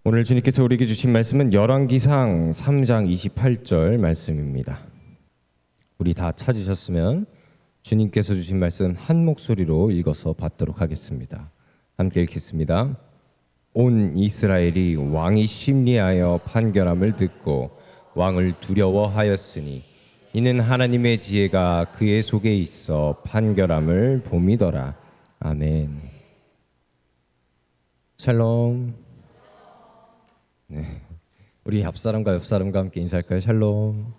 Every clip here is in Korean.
오늘 주님께서 우리에게 주신 말씀은 열왕기상 3장 28절 말씀입니다. 우리 다 찾으셨으면 주님께서 주신 말씀 한 목소리로 읽어서 받도록 하겠습니다. 함께 읽겠습니다. 온 이스라엘이 왕이 심리하여 판결함을 듣고 왕을 두려워하였으니 이는 하나님의 지혜가 그의 속에 있어 판결함을 봄이더라. 아멘. 샬롬. 네, 우리 앞사람과 옆사람과 함께 인사할까요? 샬롬.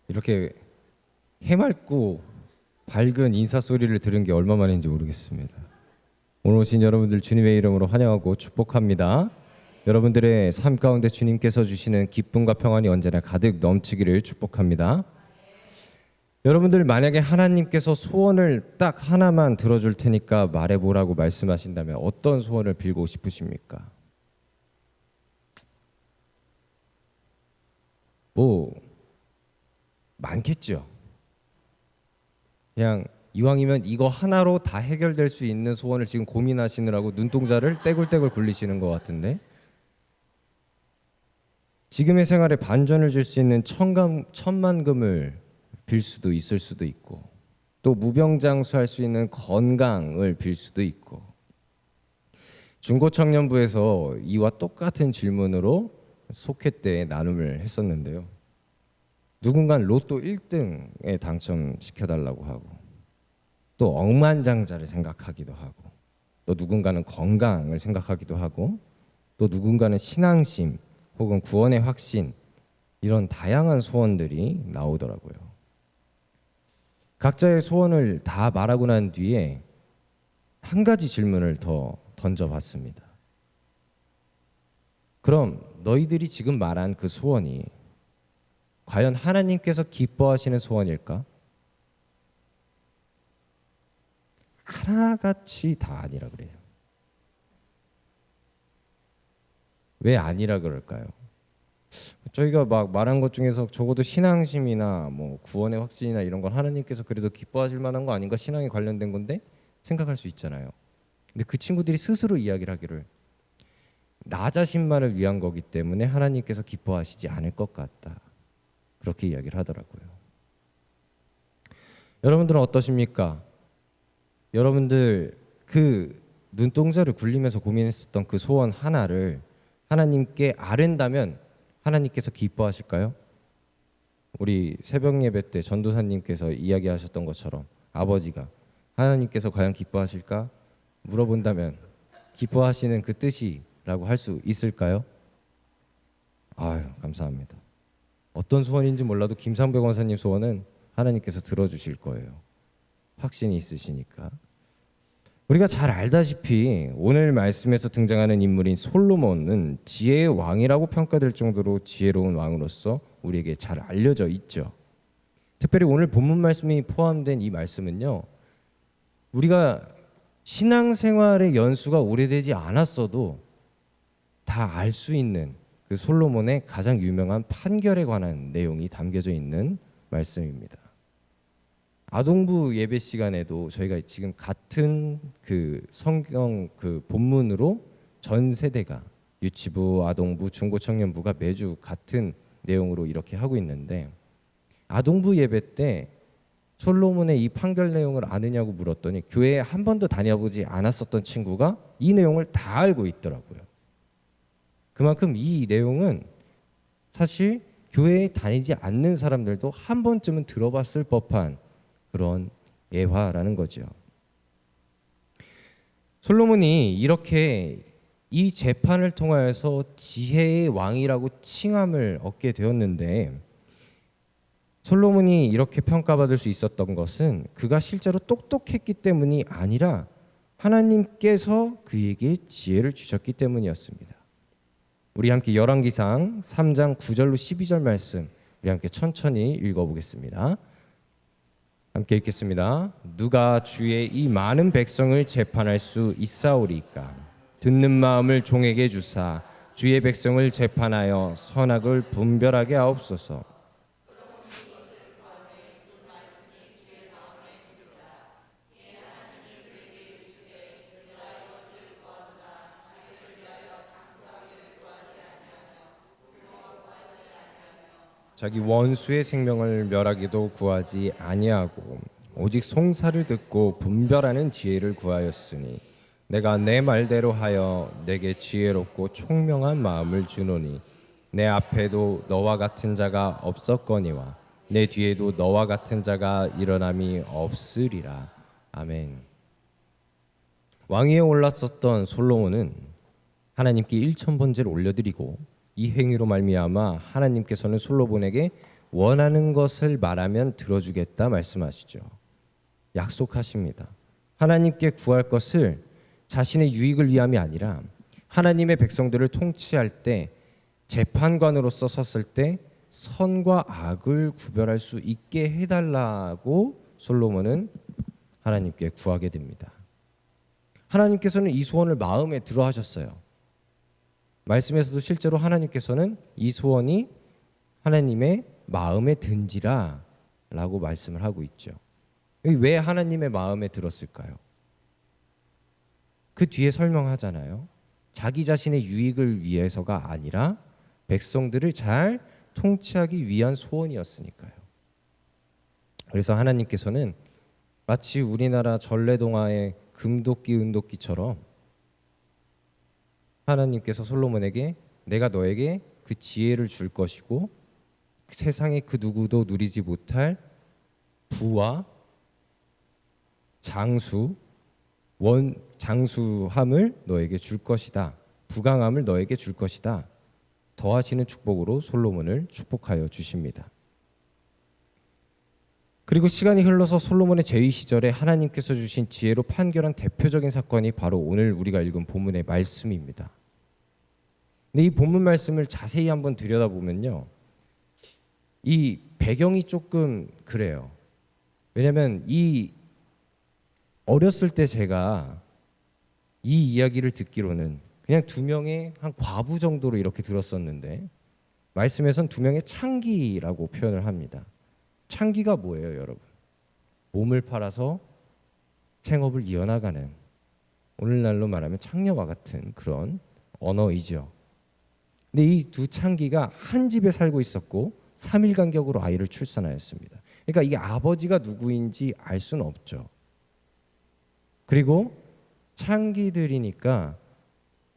이렇게 해맑고 밝은 인사 소리를 들은 게 얼마 만인지 모르겠습니다. 오늘 오신 여러분들 주님의 이름으로 환영하고 축복합니다. 여러분들의 삶 가운데 주님께서 주시는 기쁨과 평안이 언제나 가득 넘치기를 축복합니다. 여러분들 만약에 하나님께서 소원을 딱 하나만 들어줄 테니까 말해보라고 말씀하신다면 어떤 소원을 빌고 싶으십니까? 뭐 많겠죠. 그냥 이왕이면 이거 하나로 다 해결될 수 있는 소원을 지금 고민하시느라고 눈동자를 떼굴떼굴 굴리시는 것 같은데, 지금의 생활에 반전을 줄 수 있는 천만금을 빌 수도 있을 수도 있고, 또 무병장수할 수 있는 건강을 빌 수도 있고, 중고청년부에서 이와 똑같은 질문으로 속회 때 나눔을 했었는데요. 누군가는 로또 1등에 당첨시켜달라고 하고, 또 억만장자를 생각하기도 하고, 또 누군가는 건강을 생각하기도 하고, 또 누군가는 신앙심 혹은 구원의 확신, 이런 다양한 소원들이 나오더라고요. 각자의 소원을 다 말하고 난 뒤에 한 가지 질문을 더 던져봤습니다. 그럼 너희들이 지금 말한 그 소원이 과연 하나님께서 기뻐하시는 소원일까? 하나같이 다 아니라 그래요. 왜 아니라 그럴까요? 저희가 막 말한 것 중에서 적어도 신앙심이나 뭐 구원의 확신이나 이런 건 하나님께서 그래도 기뻐하실 만한 거 아닌가, 신앙에 관련된 건데 생각할 수 있잖아요. 근데 그 친구들이 스스로 이야기를 하기를 나 자신만을 위한 거기 때문에 하나님께서 기뻐하시지 않을 것 같다, 그렇게 이야기를 하더라고요. 여러분들은 어떠십니까? 여러분들 그 눈동자를 굴리면서 고민했었던 그 소원 하나를 하나님께 아른다면 하나님께서 기뻐하실까요? 우리 새벽 예배 때 전도사님께서 이야기하셨던 것처럼 아버지가 하나님께서 과연 기뻐하실까 물어본다면 기뻐하시는 그 뜻이라고 할 수 있을까요? 아유, 감사합니다. 어떤 소원인지 몰라도 김상배 권사님 소원은 하나님께서 들어주실 거예요. 확신이 있으시니까. 우리가 잘 알다시피 오늘 말씀에서 등장하는 인물인 솔로몬은 지혜의 왕이라고 평가될 정도로 지혜로운 왕으로서 우리에게 잘 알려져 있죠. 특별히 오늘 본문 말씀이 포함된 이 말씀은요, 우리가 신앙생활의 연수가 오래되지 않았어도 다 알 수 있는 그 솔로몬의 가장 유명한 판결에 관한 내용이 담겨져 있는 말씀입니다. 아동부 예배 시간에도 저희가 지금 같은 그 성경 그 본문으로 전 세대가 유치부, 아동부, 중고청년부가 매주 같은 내용으로 이렇게 하고 있는데, 아동부 예배 때 솔로몬의 이 판결 내용을 아느냐고 물었더니 교회에 한 번도 다녀보지 않았었던 친구가 이 내용을 다 알고 있더라고요. 그만큼 이 내용은 사실 교회에 다니지 않는 사람들도 한 번쯤은 들어봤을 법한 그런 예화라는 거죠. 솔로몬이 이렇게 이 재판을 통하여서 지혜의 왕이라고 칭함을 얻게 되었는데, 솔로몬이 이렇게 평가받을 수 있었던 것은 그가 실제로 똑똑했기 때문이 아니라 하나님께서 그에게 지혜를 주셨기 때문이었습니다. 우리 함께 열왕기상 3장 9절로 12절 말씀 우리 함께 천천히 읽어보겠습니다. 함께 읽겠습니다. 누가 주의 이 많은 백성을 재판할 수 있사오리까? 듣는 마음을 종에게 주사 주의 백성을 재판하여 선악을 분별하게 하옵소서. 자기 원수의 생명을 멸하기도 구하지 아니하고 오직 송사를 듣고 분별하는 지혜를 구하였으니 내가 내 말대로 하여 내게 지혜롭고 총명한 마음을 주노니 내 앞에도 너와 같은 자가 없었거니와 내 뒤에도 너와 같은 자가 일어남이 없으리라. 아멘. 왕위에 올랐었던 솔로몬은 하나님께 1,000번제를 올려드리고 이 행위로 말미암아 하나님께서는 솔로몬에게 원하는 것을 말하면 들어주겠다 말씀하시죠. 약속하십니다. 하나님께 구할 것을 자신의 유익을 위함이 아니라 하나님의 백성들을 통치할 때 재판관으로서 섰을 때 선과 악을 구별할 수 있게 해달라고 솔로몬은 하나님께 구하게 됩니다. 하나님께서는 이 소원을 마음에 들어 하셨어요. 말씀에서도 실제로 하나님께서는 이 소원이 하나님의 마음에 든지라 라고 말씀을 하고 있죠. 왜 하나님의 마음에 들었을까요? 그 뒤에 설명하잖아요. 자기 자신의 유익을 위해서가 아니라 백성들을 잘 통치하기 위한 소원이었으니까요. 그래서 하나님께서는 마치 우리나라 전래동화의 금도끼 은도끼처럼 하나님께서 솔로몬에게 내가 너에게 그 지혜를 줄 것이고 세상에 그 누구도 누리지 못할 부와 장수함을 너에게 줄 것이다. 부강함을 너에게 줄 것이다. 더하시는 축복으로 솔로몬을 축복하여 주십니다. 그리고 시간이 흘러서 솔로몬의 제위 시절에 하나님께서 주신 지혜로 판결한 대표적인 사건이 바로 오늘 우리가 읽은 본문의 말씀입니다. 근데 이 본문 말씀을 자세히 한번 들여다보면요, 이 배경이 조금 그래요. 왜냐하면 이 어렸을 때 제가 이 이야기를 듣기로는 그냥 두 명의 한 과부 정도로 이렇게 들었었는데 말씀에선 두 명의 창기라고 표현을 합니다. 창기가 뭐예요, 여러분? 몸을 팔아서 생업을 이어나가는, 오늘날로 말하면 창녀와 같은 그런 언어이죠. 근데 이 두 창기가 한 집에 살고 있었고 3일 간격으로 아이를 출산하였습니다. 그러니까 이게 아버지가 누구인지 알 수는 없죠. 그리고 창기들이니까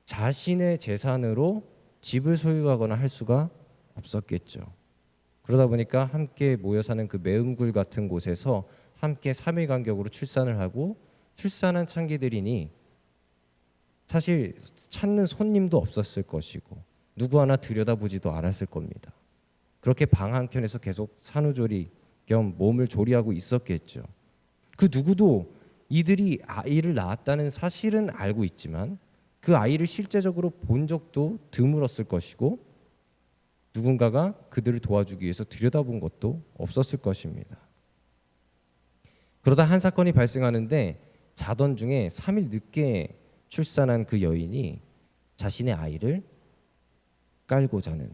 자신의 재산으로 집을 소유하거나 할 수가 없었겠죠. 그러다 보니까 함께 모여 사는 그 매음굴 같은 곳에서 함께 3일 간격으로 출산을 하고, 출산한 창기들이니 사실 찾는 손님도 없었을 것이고 누구 하나 들여다보지도 않았을 겁니다. 그렇게 방 한켠에서 계속 산후조리 겸 몸을 조리하고 있었겠죠. 그 누구도 이들이 아이를 낳았다는 사실은 알고 있지만 그 아이를 실제적으로 본 적도 드물었을 것이고 누군가가 그들을 도와주기 위해서 들여다본 것도 없었을 것입니다. 그러다 한 사건이 발생하는데 자던 중에 3일 늦게 출산한 그 여인이 자신의 아이를 깔고 자는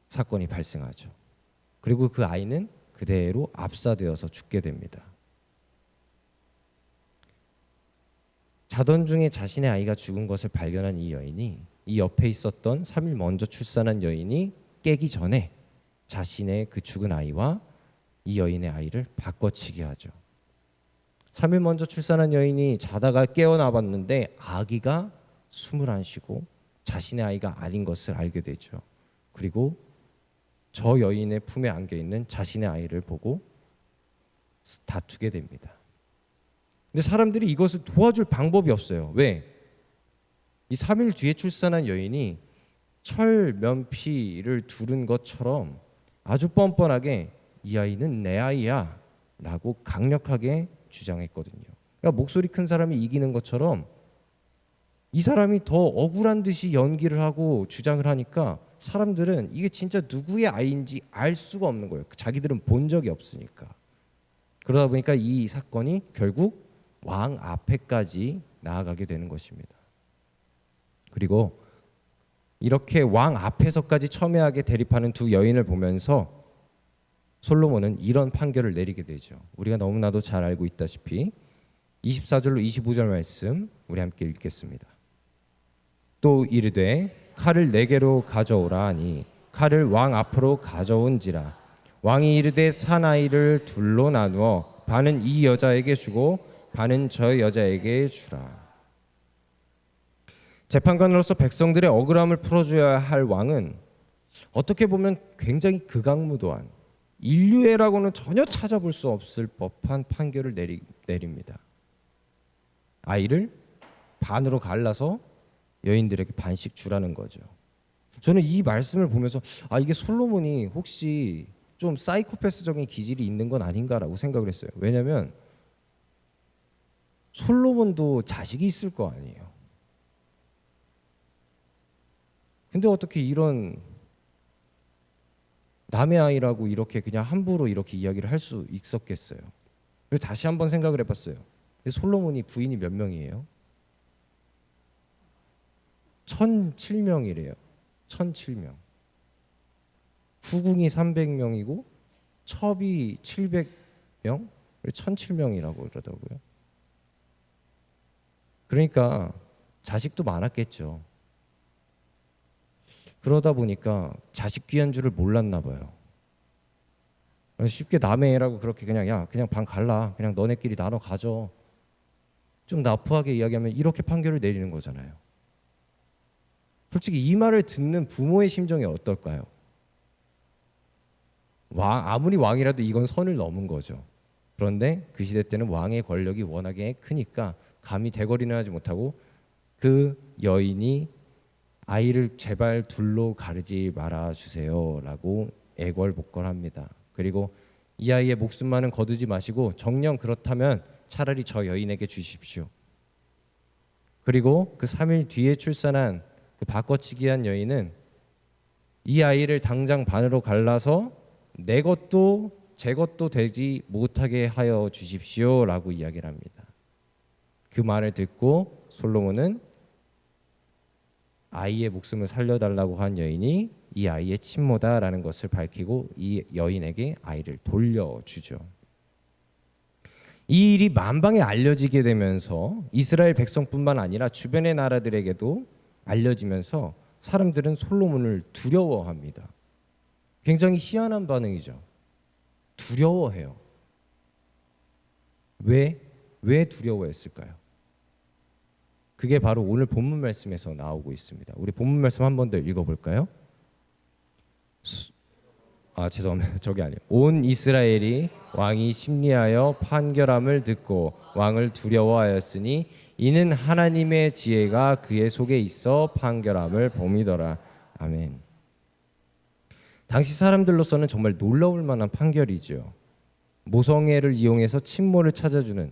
사건이 발생하죠. 그리고 그 아이는 그대로 압사되어서 죽게 됩니다. 자던 중에 자신의 아이가 죽은 것을 발견한 이 여인이 이 옆에 있었던 3일 먼저 출산한 여인이 깨기 전에 자신의 그 죽은 아이와 이 여인의 아이를 바꿔치기 하죠. 3일 먼저 출산한 여인이 자다가 깨어나 봤는데 아기가 숨을 안 쉬고 자신의 아이가 아닌 것을 알게 되죠. 그리고 저 여인의 품에 안겨 있는 자신의 아이를 보고 다투게 됩니다. 근데 사람들이 이것을 도와줄 방법이 없어요. 왜? 이 3일 뒤에 출산한 여인이 철 면피를 두른 것처럼 아주 뻔뻔하게 이 아이는 내 아이야 라고 강력하게 주장했거든요. 그러니까 목소리 큰 사람이 이기는 것처럼 이 사람이 더 억울한 듯이 연기를 하고 주장을 하니까 사람들은 이게 진짜 누구의 아이인지 알 수가 없는 거예요. 자기들은 본 적이 없으니까. 그러다 보니까 이 사건이 결국 왕 앞에까지 나아가게 되는 것입니다. 그리고 이렇게 왕 앞에서까지 첨예하게 대립하는 두 여인을 보면서 솔로몬은 이런 판결을 내리게 되죠. 우리가 너무나도 잘 알고 있다시피 24절로 25절 말씀 우리 함께 읽겠습니다. 또 이르되 칼을 내게로 가져오라 하니 칼을 왕 앞으로 가져온지라. 왕이 이르되 사나이를 둘로 나누어 반은 이 여자에게 주고 반은 저 여자에게 주라. 재판관으로서 백성들의 억울함을 풀어줘야 할 왕은 어떻게 보면 굉장히 극악무도한, 인류애라고는 전혀 찾아볼 수 없을 법한 판결을 내립니다. 아이를 반으로 갈라서 여인들에게 반씩 주라는 거죠. 저는 이 말씀을 보면서 이게 솔로몬이 혹시 좀 사이코패스적인 기질이 있는 건 아닌가라고 생각을 했어요. 왜냐하면 솔로몬도 자식이 있을 거 아니에요. 근데 어떻게 이런 남의 아이라고 이렇게 그냥 함부로 이렇게 이야기를 할 수 있었겠어요. 그래서 다시 한번 생각을 해봤어요. 솔로몬이 부인이 몇 명이에요? 1007명이래요. 1007명. 후궁이 300명이고 첩이 700명, 1007명이라고 그러더라고요. 그러니까 자식도 많았겠죠. 그러다 보니까 자식 귀한 줄을 몰랐나 봐요. 그래서 쉽게 남의 애라고 그렇게 그냥 그냥 반 갈라, 그냥 너네끼리 나눠 가져, 좀 나쁘하게 이야기하면 이렇게 판결을 내리는 거잖아요. 솔직히 이 말을 듣는 부모의 심정이 어떨까요? 아무리 왕이라도 이건 선을 넘은 거죠. 그런데 그 시대 때는 왕의 권력이 워낙에 크니까 감히 대거리는 하지 못하고 그 여인이 아이를 제발 둘로 가르지 말아 주세요라고 애걸복걸합니다. 그리고 이 아이의 목숨만은 거두지 마시고 정녕 그렇다면 차라리 저 여인에게 주십시오. 그리고 그 3일 뒤에 출산한 그 바꿔치기한 여인은 이 아이를 당장 반으로 갈라서 내 것도 제 것도 되지 못하게 하여 주십시오라고 이야기를 합니다. 그 말을 듣고 솔로몬은 아이의 목숨을 살려달라고 한 여인이 이 아이의 친모다라는 것을 밝히고 이 여인에게 아이를 돌려주죠. 이 일이 만방에 알려지게 되면서 이스라엘 백성뿐만 아니라 주변의 나라들에게도 알려지면서 사람들은 솔로몬을 두려워합니다. 굉장히 희한한 반응이죠. 두려워해요. 왜 두려워했을까요? 그게 바로 오늘 본문 말씀에서 나오고 있습니다. 우리 본문 말씀 한 번 더 읽어볼까요? 죄송합니다. 저기 아니에요. 온 이스라엘이 왕이 심리하여 판결함을 듣고 왕을 두려워하였으니 이는 하나님의 지혜가 그의 속에 있어 판결함을 봄이더라. 아멘. 당시 사람들로서는 정말 놀라울 만한 판결이죠. 모성애를 이용해서 친모를 찾아주는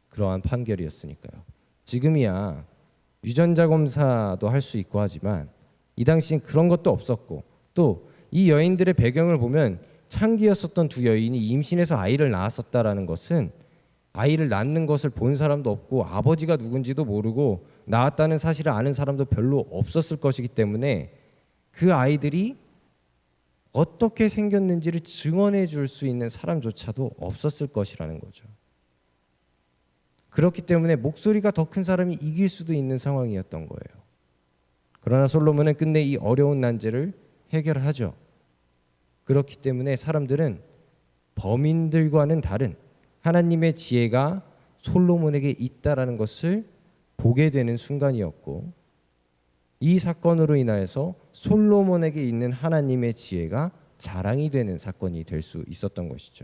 그러한 판결이었으니까요. 지금이야 유전자 검사도 할 수 있고 하지만 이 당시엔 그런 것도 없었고, 또 이 여인들의 배경을 보면 창기였었던 두 여인이 임신해서 아이를 낳았었다라는 것은 아이를 낳는 것을 본 사람도 없고 아버지가 누군지도 모르고 낳았다는 사실을 아는 사람도 별로 없었을 것이기 때문에 그 아이들이 어떻게 생겼는지를 증언해 줄 수 있는 사람조차도 없었을 것이라는 거죠. 그렇기 때문에 목소리가 더 큰 사람이 이길 수도 있는 상황이었던 거예요. 그러나 솔로몬은 끝내 이 어려운 난제를 해결하죠. 그렇기 때문에 사람들은 범인들과는 다른 하나님의 지혜가 솔로몬에게 있다라는 것을 보게 되는 순간이었고, 이 사건으로 인하여서 솔로몬에게 있는 하나님의 지혜가 자랑이 되는 사건이 될 수 있었던 것이죠.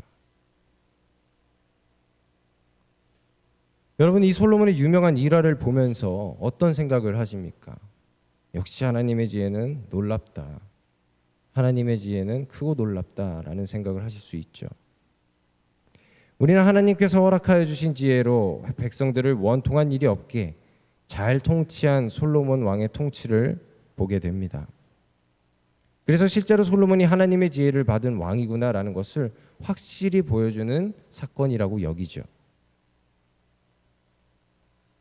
여러분, 이 솔로몬의 유명한 일화를 보면서 어떤 생각을 하십니까? 역시 하나님의 지혜는 놀랍다. 하나님의 지혜는 크고 놀랍다라는 생각을 하실 수 있죠. 우리는 하나님께서 허락하여 주신 지혜로 백성들을 원통한 일이 없게 잘 통치한 솔로몬 왕의 통치를 보게 됩니다. 그래서 실제로 솔로몬이 하나님의 지혜를 받은 왕이구나라는 것을 확실히 보여주는 사건이라고 여기죠.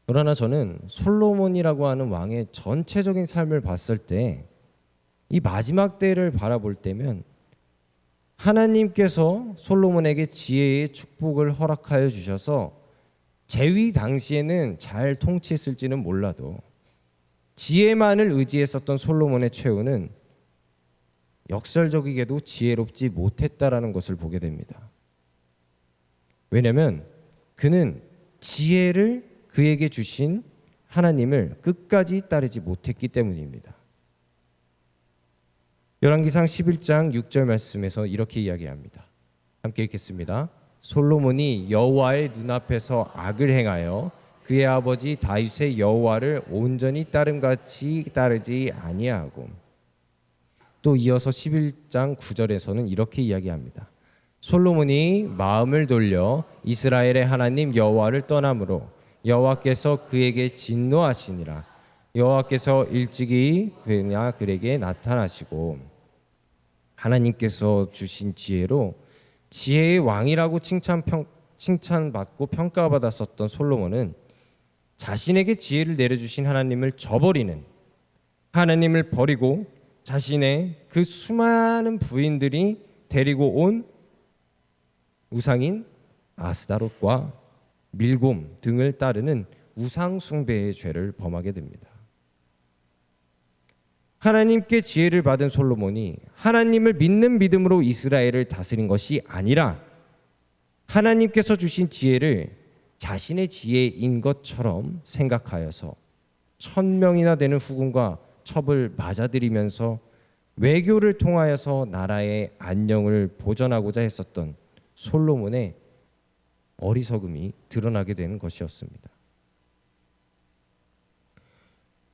그러나 저는 솔로몬이라고 하는 왕의 전체적인 삶을 봤을 때 이 마지막 때를 바라볼 때면 하나님께서 솔로몬에게 지혜의 축복을 허락하여 주셔서 재위 당시에는 잘 통치했을지는 몰라도 지혜만을 의지했었던 솔로몬의 최후는 역설적이게도 지혜롭지 못했다라는 것을 보게 됩니다. 왜냐하면 그는 지혜를 그에게 주신 하나님을 끝까지 따르지 못했기 때문입니다. 열왕기상 11장 6절 말씀에서 이렇게 이야기합니다. 함께 읽겠습니다. 솔로몬이 여호와의 눈앞에서 악을 행하여 그의 아버지 다윗의 여호와를 온전히 따름같이 따르지 아니하고, 또 이어서 11장 9절에서는 이렇게 이야기합니다. 솔로몬이 마음을 돌려 이스라엘의 하나님 여호와를 떠남으로 여호와께서 그에게 진노하시니라. 여호와께서 일찍이 그에게 나타나시고, 하나님께서 주신 지혜로 지혜의 왕이라고 칭찬받고 평가받았었던 솔로몬은 자신에게 지혜를 내려주신 하나님을 저버리는, 하나님을 버리고 자신의 그 수많은 부인들이 데리고 온 우상인 아스다롯과 밀곰 등을 따르는 우상 숭배의 죄를 범하게 됩니다. 하나님께 지혜를 받은 솔로몬이 하나님을 믿는 믿음으로 이스라엘을 다스린 것이 아니라 하나님께서 주신 지혜를 자신의 지혜인 것처럼 생각하여서 1000명이나 되는 후군과 첩을 맞아들이면서 외교를 통하여서 나라의 안녕을 보전하고자 했었던 솔로몬의 어리석음이 드러나게 되는 것이었습니다.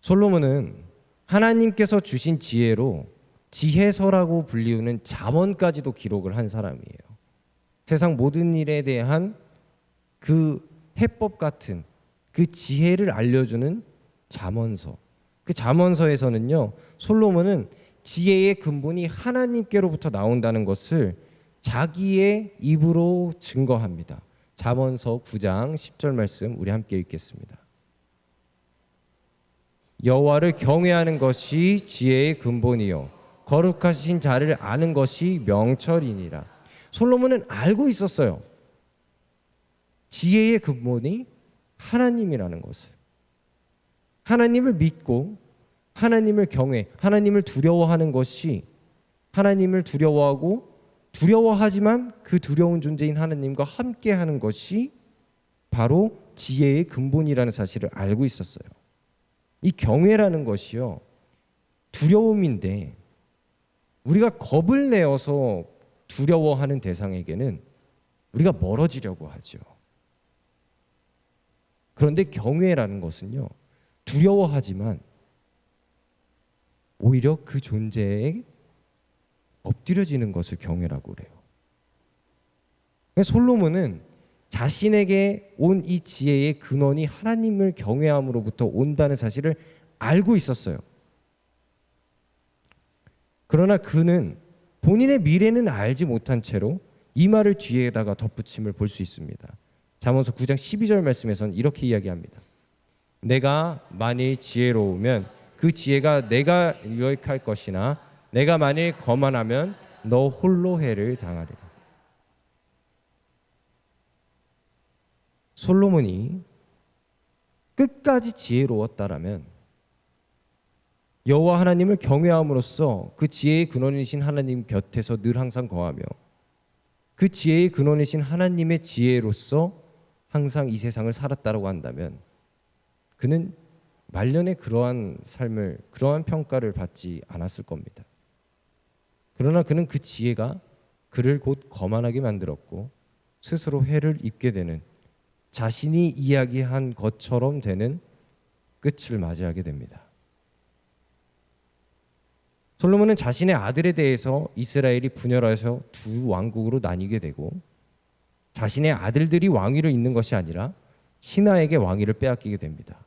솔로몬은 하나님께서 주신 지혜로 지혜서라고 불리우는 잠언까지도 기록을 한 사람이에요. 세상 모든 일에 대한 그 해법 같은 그 지혜를 알려주는 잠언서. 그 잠언서에서는요, 솔로몬은 지혜의 근본이 하나님께로부터 나온다는 것을 자기의 입으로 증거합니다. 잠언서 9장 10절 말씀 우리 함께 읽겠습니다. 여호와를 경외하는 것이 지혜의 근본이요 거룩하신 자를 아는 것이 명철이니라. 솔로몬은 알고 있었어요. 지혜의 근본이 하나님이라는 것을. 하나님을 믿고 하나님을 경외, 하나님을 두려워하는 것이, 하나님을 두려워하고 두려워하지만 그 두려운 존재인 하나님과 함께하는 것이 바로 지혜의 근본이라는 사실을 알고 있었어요. 이 경외라는 것이요, 두려움인데 우리가 겁을 내어서 두려워하는 대상에게는 우리가 멀어지려고 하죠. 그런데 경외라는 것은요, 두려워하지만 오히려 그 존재에 엎드려지는 것을 경외라고 그래요. 솔로몬은 자신에게 온 이 지혜의 근원이 하나님을 경외함으로부터 온다는 사실을 알고 있었어요. 그러나 그는 본인의 미래는 알지 못한 채로 이 말을 뒤에다가 덧붙임을 볼 수 있습니다. 잠언서 9장 12절 말씀에서는 이렇게 이야기합니다. 내가 만일 지혜로우면 그 지혜가 내가 유익할 것이나 내가 만일 거만하면 너 홀로 해를 당하리라. 솔로몬이 끝까지 지혜로웠다라면 여호와 하나님을 경외함으로써 그 지혜의 근원이신 하나님 곁에서 늘 항상 거하며 그 지혜의 근원이신 하나님의 지혜로서 항상 이 세상을 살았다라고 한다면 그는 말년에 그러한 삶을, 그러한 평가를 받지 않았을 겁니다. 그러나 그는 그 지혜가 그를 곧 거만하게 만들었고 스스로 해를 입게 되는, 자신이 이야기한 것처럼 되는 끝을 맞이하게 됩니다. 솔로몬은 자신의 아들에 대해서 이스라엘이 분열해서 두 왕국으로 나뉘게 되고 자신의 아들들이 왕위를 잇는 것이 아니라 신하에게 왕위를 빼앗기게 됩니다.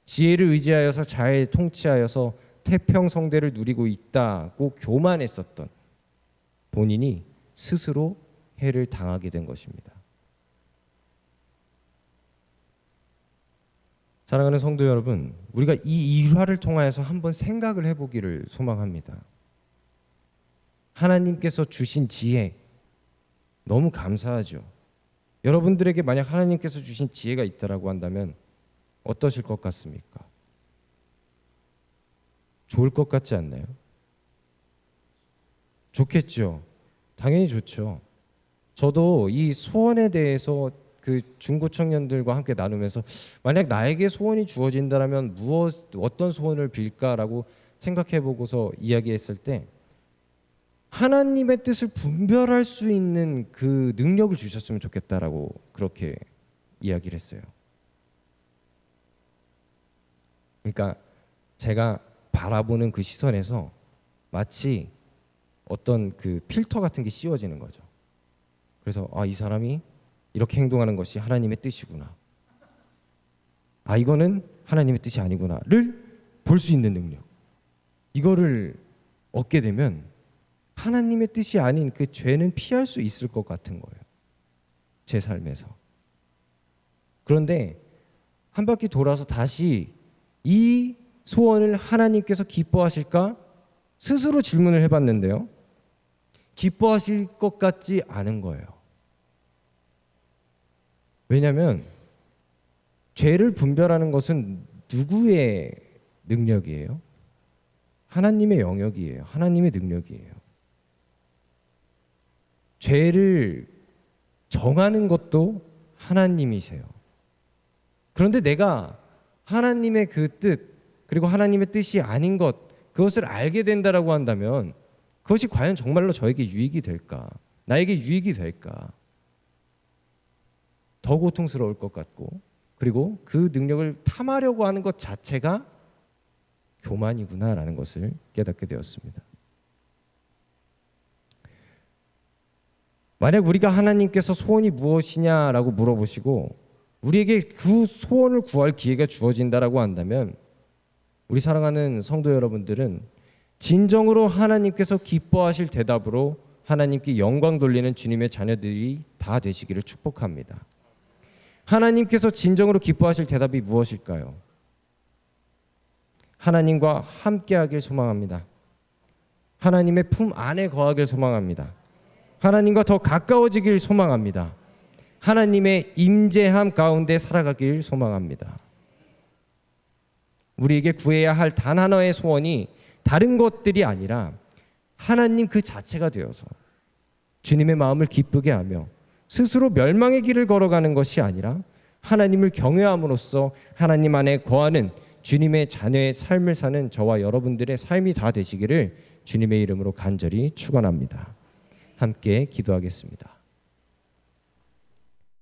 지혜를 의지하여서 잘 통치하여서 태평성대를 누리고 있다고 교만했었던 본인이 스스로 해를 당하게 된 것입니다. 사랑하는 성도 여러분, 우리가 이 일화를 통하여서 한번 생각을 해보기를 소망합니다. 하나님께서 주신 지혜 너무 감사하죠. 여러분들에게 만약 하나님께서 주신 지혜가 있다라고 한다면 어떠실 것 같습니까? 좋을 것 같지 않나요? 좋겠죠. 당연히 좋죠. 저도 이 소원에 대해서 그 중고 청년들과 함께 나누면서 만약 나에게 소원이 주어진다면 어떤 소원을 빌까라고 생각해 보고서 이야기했을 때 하나님의 뜻을 분별할 수 있는 그 능력을 주셨으면 좋겠다라고 그렇게 이야기를 했어요. 그러니까 제가 바라보는 그 시선에서 마치 어떤 그 필터 같은 게 씌워지는 거죠. 그래서 이 사람이 이렇게 행동하는 것이 하나님의 뜻이구나. 이거는 하나님의 뜻이 아니구나를 볼 수 있는 능력. 이거를 얻게 되면 하나님의 뜻이 아닌 그 죄는 피할 수 있을 것 같은 거예요. 제 삶에서. 그런데 한 바퀴 돌아서 다시 이 소원을 하나님께서 기뻐하실까? 스스로 질문을 해봤는데요. 기뻐하실 것 같지 않은 거예요. 왜냐하면 죄를 분별하는 것은 누구의 능력이에요? 하나님의 영역이에요. 하나님의 능력이에요. 죄를 정하는 것도 하나님이세요. 그런데 내가 하나님의 그 뜻, 그리고 하나님의 뜻이 아닌 것, 그것을 알게 된다라고 한다면 그것이 과연 정말로 저에게 유익이 될까? 나에게 유익이 될까? 더 고통스러울 것 같고, 그리고 그 능력을 탐하려고 하는 것 자체가 교만이구나라는 것을 깨닫게 되었습니다. 만약 우리가 하나님께서 소원이 무엇이냐라고 물어보시고 우리에게 그 소원을 구할 기회가 주어진다라고 한다면 우리 사랑하는 성도 여러분들은 진정으로 하나님께서 기뻐하실 대답으로 하나님께 영광 돌리는 주님의 자녀들이 다 되시기를 축복합니다. 하나님께서 진정으로 기뻐하실 대답이 무엇일까요? 하나님과 함께하길 소망합니다. 하나님의 품 안에 거하길 소망합니다. 하나님과 더 가까워지길 소망합니다. 하나님의 임재함 가운데 살아가길 소망합니다. 우리에게 구해야 할 단 하나의 소원이 다른 것들이 아니라 하나님 그 자체가 되어서 주님의 마음을 기쁘게 하며 스스로 멸망의 길을 걸어가는 것이 아니라 하나님을 경외함으로써 하나님 안에 거하는 주님의 자녀의 삶을 사는 저와 여러분들의 삶이 다 되시기를 주님의 이름으로 간절히 축원합니다. 함께 기도하겠습니다.